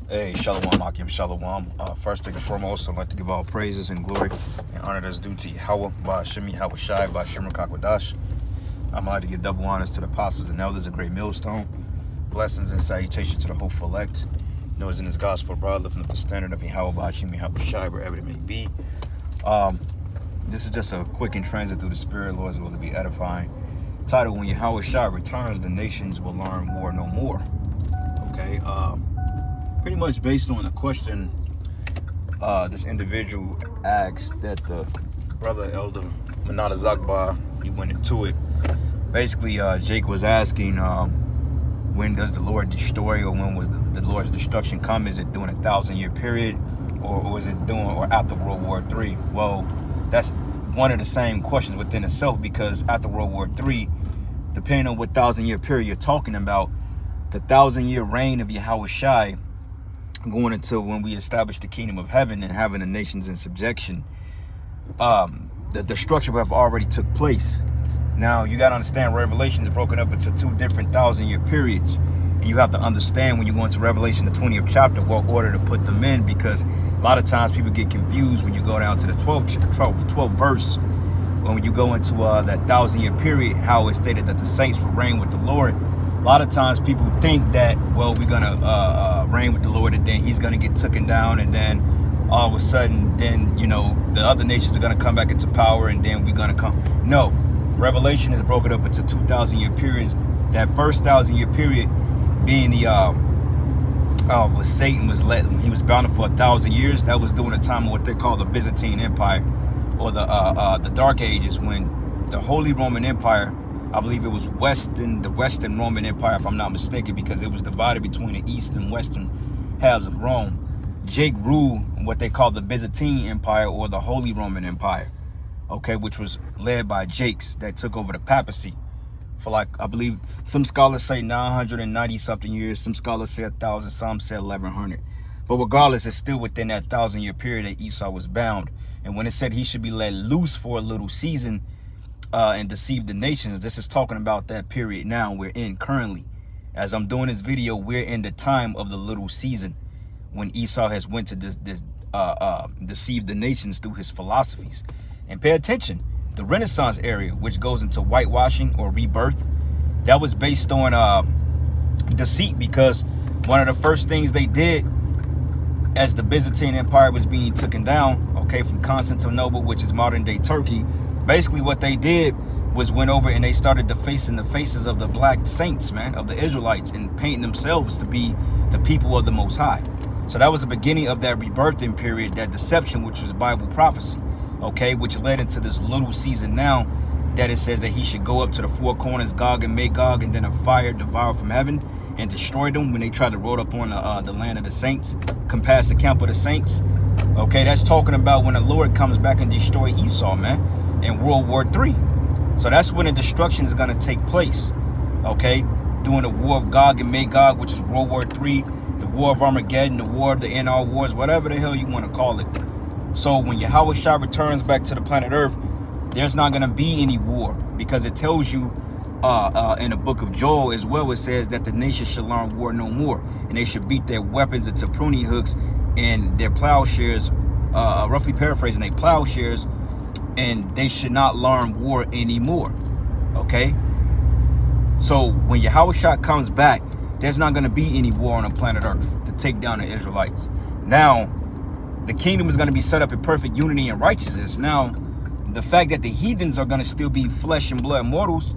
Hey, Shalom, Akim, Shalom. First and foremost, I'd like to give all praises and glory and honor that's due to Yahweh, Ba'Shem Yahawashi, Ba'Shem Kakwadash. I'm allowed to give double honors to the apostles and elders, a great millstone. Blessings and salutations to the hopeful elect. Knows in his gospel, broad, lifting up the standard of Yahweh, Ba'Shem Yahawashi, wherever it may be. This is just a quick in transit through the Spirit, Lord's will to be edifying. Title: When Yahawashi returns, the nations will learn war no more. Okay, pretty much based on the question this individual asked that the brother elder Manada Zakbar, he went into it. Basically, Jake was asking when does the Lord destroy, or when was the Lord's destruction come? Is it during a 1,000-year period, or was it during or after World War III? Well, that's one of the same questions within itself, because after World War III, depending on what 1,000-year period you're talking about, the 1,000-year reign of Yahawashi going until when we establish the kingdom of heaven and having the nations in subjection, the destruction will have already took place. Now, you got to understand, Revelation is broken up into two different 1,000-year periods. And you have to understand when you go into Revelation, the 20th chapter, what order to put them in, because a lot of times people get confused when you go down to the 12th verse. When you go into that 1,000-year period, how it's stated that the saints will reign with the Lord. A lot of times people think that, well, we're going to reign with the Lord, and then he's going to get taken down, and then all of a sudden, then, you know, the other nations are going to come back into power, and then we're going to come. No, Revelation is broken up into 2,000-year periods. That first 1,000-year period being the, was Satan was let, he was bound for 1,000 years. That was during the time of what they call the Byzantine Empire, or the Dark Ages, when the Holy Roman Empire, I believe it was the Western Roman Empire, if I'm not mistaken, because it was divided between the East and Western halves of Rome. Jake ruled what they call the Byzantine Empire, or the Holy Roman Empire, okay, which was led by Jakes, that took over the papacy for, like, I believe some scholars say 990 something years, some scholars say 1,000, some say 1,100. But regardless, it's still within that 1,000-year period that Esau was bound. And when it said he should be let loose for a little season and deceive the nations, this is talking about that period now we're in currently. As I'm doing this video, we're in the time of the little season when Esau has went to deceive the nations through his philosophies. And pay attention, the Renaissance area, which goes into whitewashing or rebirth, that was based on deceit, because one of the first things they did as the Byzantine Empire was being taken down, okay, from Constantinople, which is modern day Turkey, basically what they did was went over and they started defacing the faces of the black saints, man, of the Israelites, and painting themselves to be the people of the Most High. So that was the beginning of that rebirthing period, that deception, which was Bible prophecy, okay, which led into this little season now that it says that he should go up to the four corners, Gog and Magog, and then a fire devour from heaven and destroy them when they try to roll up on the land of the saints, compass the camp of the saints. Okay, that's talking about when the Lord comes back and destroy Esau, man, in World War III. So that's when the destruction is going to take place, okay, during the war of Gog and Magog, which is World War III, the war of Armageddon, the war of the end all wars, whatever the hell you want to call it. So when Yahawashi returns back to the planet Earth, there's not going to be any war, because it tells you in the book of Joel as well, it says that the nations should learn war no more, and they should beat their weapons into pruning hooks and their plowshares, roughly paraphrasing, they plowshares, and they should not learn war anymore. Okay, so when Yahawashi comes back, there's not going to be any war on the planet Earth to take down the Israelites. Now the kingdom is going to be set up in perfect unity and righteousness. Now the fact that the heathens are going to still be flesh and blood mortals,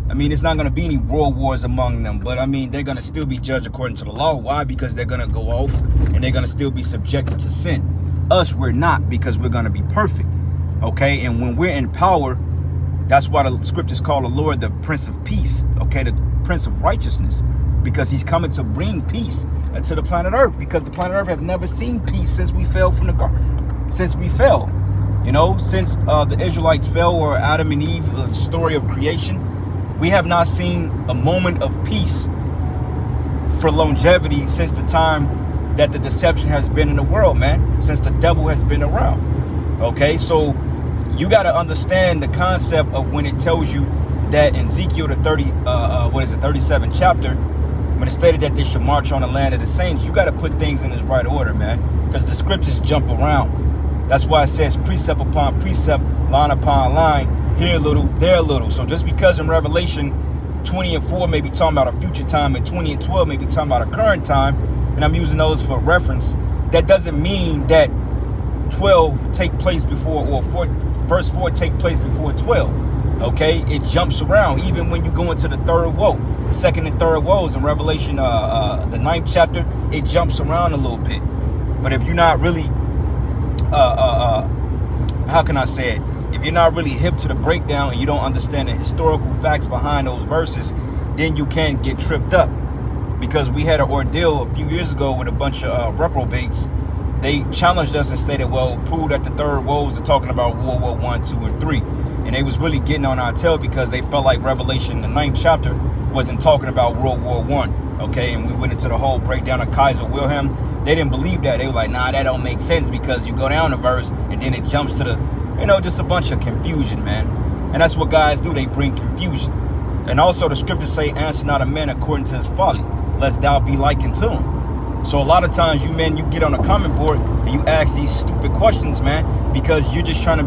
I mean, it's not going to be any world wars among them, but I mean, they're going to still be judged according to the law. Why? Because they're going to go off and they're going to still be subjected to sin. Us, we're not, because we're going to be perfect. Okay, and when we're in power, that's why the scriptures call the Lord the Prince of Peace, okay, the Prince of Righteousness, because he's coming to bring peace to the planet Earth, because the planet Earth has never seen peace since we fell from the garden, since we fell, you know, since the Israelites fell, or Adam and Eve, the story of creation. We have not seen a moment of peace for longevity since the time that the deception has been in the world, man, since the devil has been around. Okay, so you got to understand the concept of when it tells you that in Ezekiel the 37th chapter, when it stated that they should march on the land of the saints, you got to put things in its right order, man, because the scriptures jump around. That's why it says precept upon precept, line upon line, here a little, there a little. So just because in Revelation 20:4 may be talking about a future time and 20:12 may be talking about a current time, and I'm using those for reference, that doesn't mean that 12 take place before, or verse 4 take place before 12. Okay, it jumps around. Even when you go into the third woe, the second and third woes in Revelation, the 9th chapter, it jumps around a little bit. But if you're not really, how can I say it? If you're not really hip to the breakdown and you don't understand the historical facts behind those verses, then you can get tripped up. Because we had an ordeal a few years ago with a bunch of reprobates. They challenged us and stated, well, prove that the third woes are talking about World War I, 2, and 3. And they was really getting on our tail because they felt like Revelation, the 9th chapter, wasn't talking about World War I. Okay, and we went into the whole breakdown of Kaiser Wilhelm. They didn't believe that. They were like, nah, that don't make sense, because you go down the verse and then it jumps to the, just a bunch of confusion, man. And that's what guys do. They bring confusion. And also the scriptures say, answer not a man according to his folly, lest thou be likened to him. So a lot of times you get on a comment board and you ask these stupid questions, man, because you're just trying to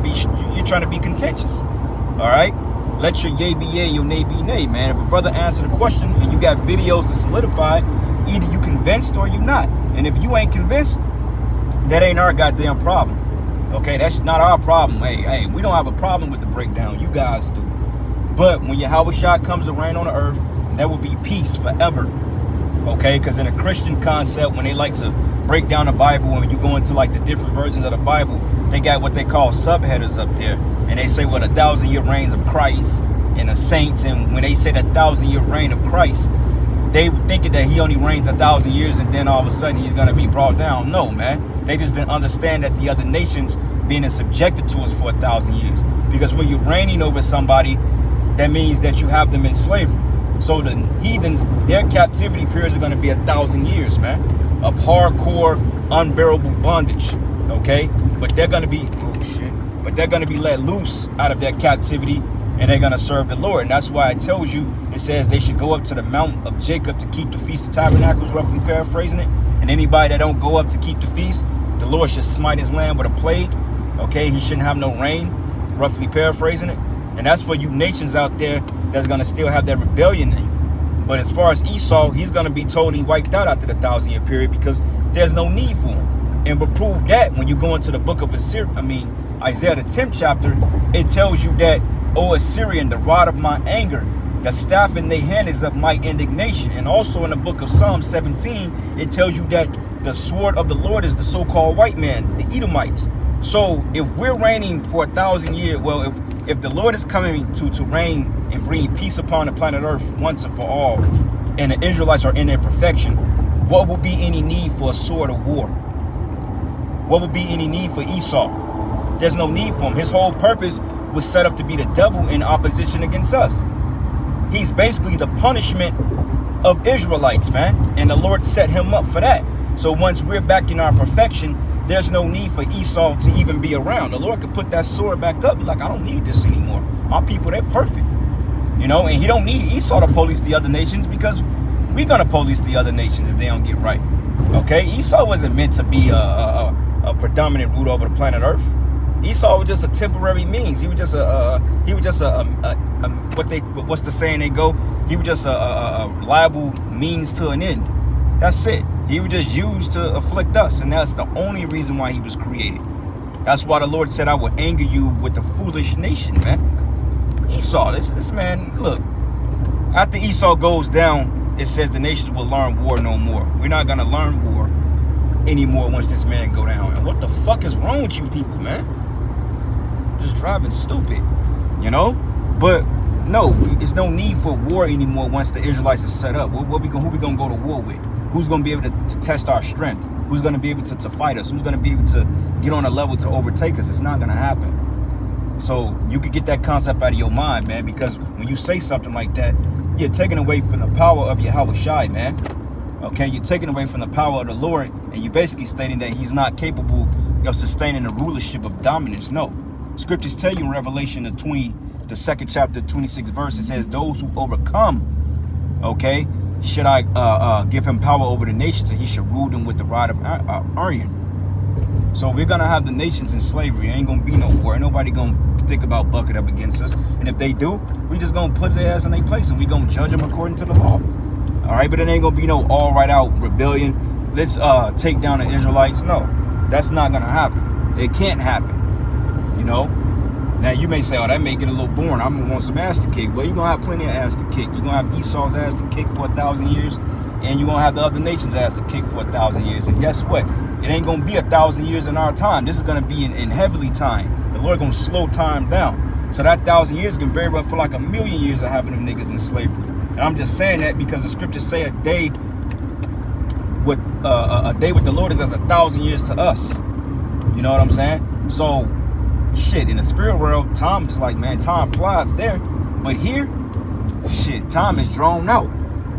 be contentious. All right, let your yay be yay, your nay be nay, man. If a brother answer the question and you got videos to solidify, either you convinced or you not. And if you ain't convinced, that ain't our goddamn problem. Okay, that's not our problem. Hey, we don't have a problem with the breakdown. You guys do. But when Yahawashi comes to reign on the earth, there will be peace forever. Okay, because in a Christian concept, when they like to break down the Bible and you go into like the different versions of the Bible, they got what they call subheaders up there. And they say, well, the 1,000-year reigns of Christ and the saints. And when they say the 1,000-year reign of Christ, they thinking that he only reigns 1,000 years and then all of a sudden he's going to be brought down. No, man. They just didn't understand that the other nations being subjected to us for 1,000 years. Because when you're reigning over somebody, that means that you have them in slavery. So the heathens, their captivity periods are going to be 1,000 years, man, of hardcore, unbearable bondage. Okay, but they're going to be, but they're going to be let loose out of their captivity, and they're going to serve the Lord. And that's why it tells you, it says they should go up to the Mount of Jacob to keep the Feast of Tabernacles, roughly paraphrasing it. And anybody that don't go up to keep the feast, the Lord should smite his land with a plague. Okay, he shouldn't have no rain, roughly paraphrasing it. And that's for you nations out there that's going to still have that rebellion in you. But as far as Esau, he's going to be totally wiped out after the 1,000-year period, because there's no need for him. And we'll prove that when you go into the book of Isaiah, the 10th chapter, it tells you that, O Assyrian, the rod of my anger, the staff in their hand is of my indignation. And also in the book of Psalm 17, it tells you that the sword of the Lord is the so-called white man, the Edomites. So if we're reigning for 1,000 years, well, if the Lord is coming to reign and bring peace upon the planet Earth once and for all, and the Israelites are in their perfection, what will be any need for a sword of war? What would be any need for Esau? There's no need for him. His whole purpose was set up to be the devil in opposition against us. He's basically the punishment of Israelites, man. And the Lord set him up for that. So once we're back in our perfection, there's no need for Esau to even be around. The Lord could put that sword back up. Be like, I don't need this anymore. My people, they're perfect. And he don't need Esau to police the other nations, because we're going to police the other nations if they don't get right. Okay? Esau wasn't meant to be a predominant root over the planet Earth. Esau was just a temporary means. He was just what's the saying they go? He was just a liable means to an end. That's it. He was just used to afflict us, and that's the only reason why he was created. That's why the Lord said, I will anger you with the foolish nation, man. Esau, this man, look, after Esau goes down, it says the nations will learn war no more. We're not going to learn war anymore once this man go down. And what the fuck is wrong with you people, man? Just driving stupid, But no, there's no need for war anymore once the Israelites are set up. Who we going to go to war with? Who's going to be able to test our strength? Who's going to be able to fight us? Who's going to be able to get on a level to overtake us? It's not going to happen. So you could get that concept out of your mind, man, because when you say something like that, you're taking away from the power of Yahawashi, man. Okay, you're taking away from the power of the Lord, and you're basically stating that he's not capable of sustaining the rulership of dominance. No. Scriptures tell you in Revelation the 2nd chapter, 26th verse, it says, those who overcome, okay, should I give him power over the nations, and he should rule them with the rod of iron. So we're gonna have the nations in slavery. Ain't gonna be no war. Ain't nobody gonna think about bucking up against us. And if they do, we just gonna put their ass in their place, and we gonna judge them according to the law. All right, but it ain't gonna be no all right out rebellion. Let's take down the Israelites. No, that's not gonna happen. It can't happen. You know. Now you may say, oh, that may get a little boring. I'm gonna want some ass to kick. Well, you're gonna have plenty of ass to kick. You're gonna have Esau's ass to kick for 1,000 years, and you're gonna have the other nations' ass to kick for 1,000 years. And guess what? It ain't gonna be 1,000 years in our time. This is gonna be in heavenly time. The Lord gonna slow time down. So that 1,000 years can very well feel like 1,000,000 years of having them niggas in slavery. And I'm just saying that because the scriptures say a day with the Lord is as 1,000 years to us. You know what I'm saying? So shit, in the spirit world, time is like, man, time flies there. But here, shit, time is drawn out.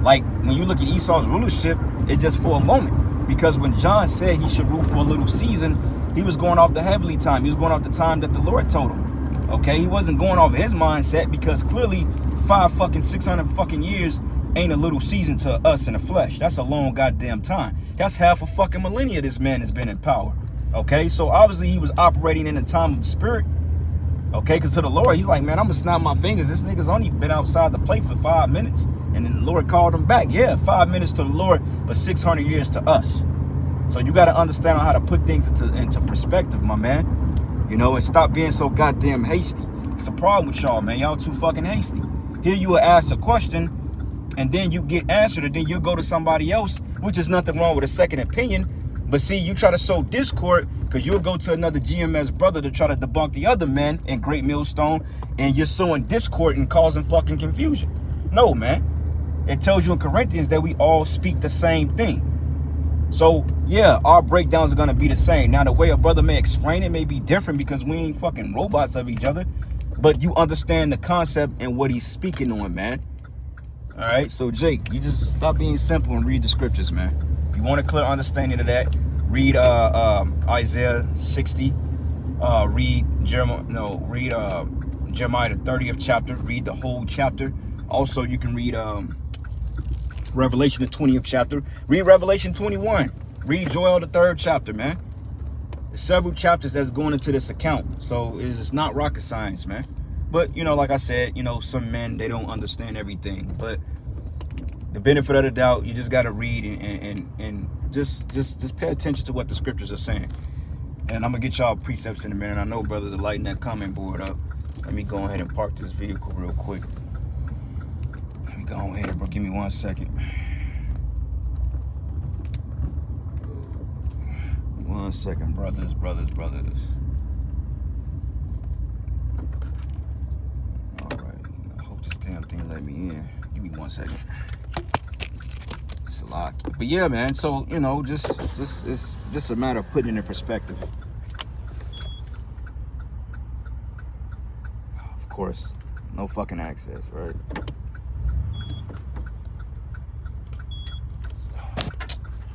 Like when you look at Esau's rulership, it's just for a moment. Because when John said he should rule for a little season, he was going off the heavenly time. He was going off the time that the Lord told him. Okay, he wasn't going off his mindset, because clearly 600 fucking years ain't a little season to us in the flesh. That's a long goddamn time. That's half a fucking millennia this man has been in power. Okay, so obviously he was operating in the time of the spirit. Okay, because to the Lord, he's like, man, I'm gonna snap my fingers. This nigga's only been outside the plate for 5 minutes. And then the Lord called him back. Yeah, 5 minutes to the Lord, but 600 years to us. So you got to understand how to put things into perspective, my man. You know, and stop being so goddamn hasty. It's a problem with y'all, man. Y'all too fucking hasty. Here you will ask a question, and then you get answered, and then you'll go to somebody else, which is nothing wrong with a second opinion. But see, you try to sow discord, because you'll go to another GMS brother to try to debunk the other men in Great Millstone, and you're sowing discord and causing fucking confusion. No, man. It tells you in Corinthians that we all speak the same thing. So, yeah, our breakdowns are going to be the same. Now, the way a brother may explain it may be different, because we ain't fucking robots of each other. But you understand the concept and what he's speaking on, man. All right? So, Jake, you just stop being simple and read the scriptures, man. If you want a clear understanding of that, read Isaiah 60. Read Jeremiah, the 30th chapter. Read the whole chapter. Also, you can read Revelation, the 20th chapter. Read Revelation 21. Read Joel, the 3rd chapter, man. There's several chapters that's going into this account. So it's not rocket science, man. But, you know, like I said, you know, some men, they don't understand everything. But the benefit of the doubt, you just got to read and just pay attention to what the scriptures are saying. And I'm going to get y'all precepts in a minute. I know brothers are lighting that comment board up. Let me go ahead and park this vehicle real quick. Go ahead, bro. Give me 1 second. 1 second, brothers. All right. I hope this damn thing let me in. Give me 1 second. It's locked. But yeah, man. So you know, it's just a matter of putting it in perspective. Of course, no fucking access, right?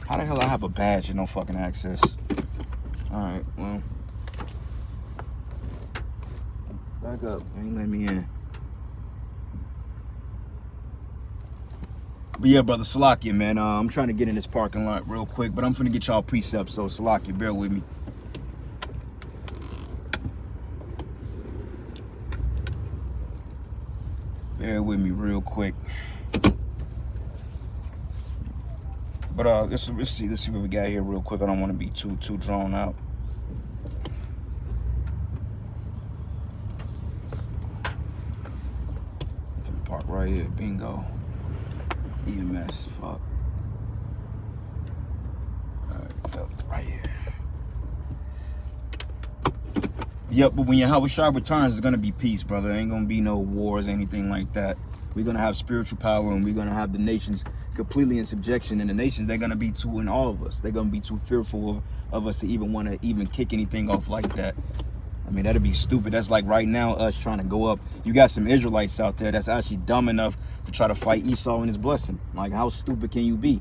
How the hell I have a badge and no fucking access? Alright, well. Back up. They ain't letting me in. But yeah, brother, Salakia, man. I'm trying to get in this parking lot real quick, but I'm finna get y'all precepts, so Salakia, bear with me. Bear with me real quick. But let's see what we got here real quick. I don't want to be too drawn out. Park right here, bingo. EMS, fuck. Alright, right here. Yep, but when Yahawashi returns, it's gonna be peace, brother. There ain't gonna be no wars, anything like that. We're gonna have spiritual power, and we're gonna have the nations completely in subjection, and the nations, they're gonna be too in all of us. They're gonna be too fearful of us to even want to even kick anything off like that. I mean, that'd be stupid. That's like right now us trying to go up. You got some Israelites out there that's actually dumb enough to try to fight Esau and his blessing. Like, how stupid can you be?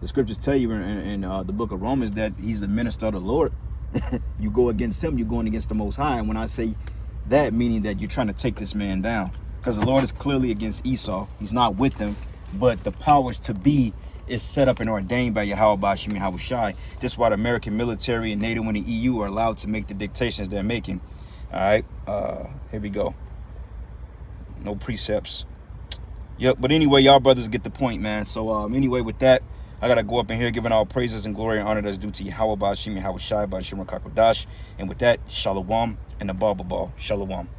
The scriptures tell you in the book of Romans that he's the minister of the Lord. You go against him, you're going against the Most High. And when I say that, meaning that you're trying to take this man down, because the Lord is clearly against Esau. He's not with him. but the powers to be is set up and ordained by Yahawashi and Yahawashi. This is why the American military and NATO and the EU are allowed to make the dictations they're making. All right, here we go. No precepts. Yep, but anyway, y'all brothers get the point, man. So anyway, with that, I gotta go up in here giving all praises and glory and honor that's due to Yahawashi and Yahawashi by Shimmer Kakwadash. And with that, Shalom and the Baba Ball. Shalom.